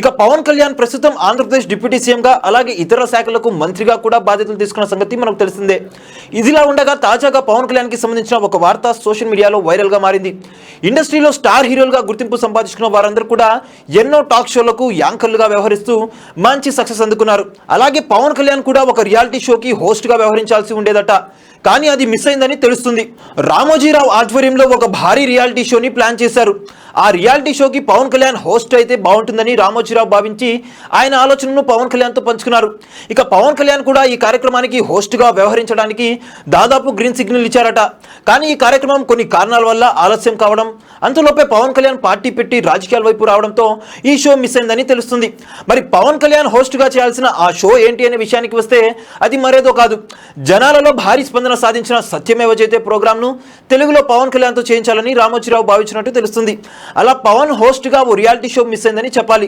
ఇక పవన్ కళ్యాణ్ ప్రస్తుతం ఆంధ్రప్రదేశ్ డిప్యూటీ సీఎంగా అలాగే ఇతర శాఖలకు మంత్రిగా కూడా బాధ్యతలు తీసుకున్న సంగతి మనకు తెలిసిందే. ఇదిలా ఉండగా తాజాగా పవన్ కళ్యాణ్కి సంబంధించిన ఒక వార్త సోషల్ మీడియాలో వైరల్గా మారింది. ఇండస్ట్రీలో స్టార్ హీరోలుగా గుర్తింపు సంపాదించుకున్న వారందరూ కూడా ఎన్నో టాక్ షోలకు యాంకర్లుగా వ్యవహరిస్తూ మంచి సక్సెస్ అందుకున్నారు. అలాగే పవన్ కళ్యాణ్ కూడా ఒక రియాలిటీ షోకి హోస్ట్గా వ్యవహరించాల్సి ఉండేదట. కానీ అది మిస్ అయిందని తెలుస్తుంది. రామోజీరావు ఆధ్వర్యంలో ఒక భారీ రియాలిటీ షోని ప్లాన్ చేశారు. ఆ రియాలిటీ షోకి పవన్ కళ్యాణ్ హోస్ట్ అయితే బాగుంటుందని రామోజీరావు భావించి ఆయన ఆలోచనను పవన్ కళ్యాణ్తో పంచుకున్నారు. ఇక పవన్ కళ్యాణ్ కూడా ఈ కార్యక్రమానికి హోస్ట్గా వ్యవహరించడానికి దాదాపు గ్రీన్ సిగ్నల్ ఇచ్చారట. కానీ ఈ కార్యక్రమం కొన్ని కారణాల వల్ల ఆలస్యం కావడం, అంతలోపే పవన్ కళ్యాణ్ పార్టీ పెట్టి రాజకీయాల వైపు రావడంతో ఈ షో మిస్ అయిందని తెలుస్తుంది. మరి పవన్ కళ్యాణ్ హోస్ట్గా చేయాల్సిన ఆ షో ఏంటి అనే విషయానికి వస్తే అది మరేదో కాదు, జనాలలో భారీ స్పందన సాధించిన సత్యమేవ జయతే ప్రోగ్రామ్ను తెలుగులో పవన్ కళ్యాణ్తో చేయించాలని రామోజీరావు భావించినట్టు తెలుస్తుంది. అలా పవన్ హోస్ట్గా ఓ రియాలిటీ షో మిస్ అయిందని చెప్పాలి.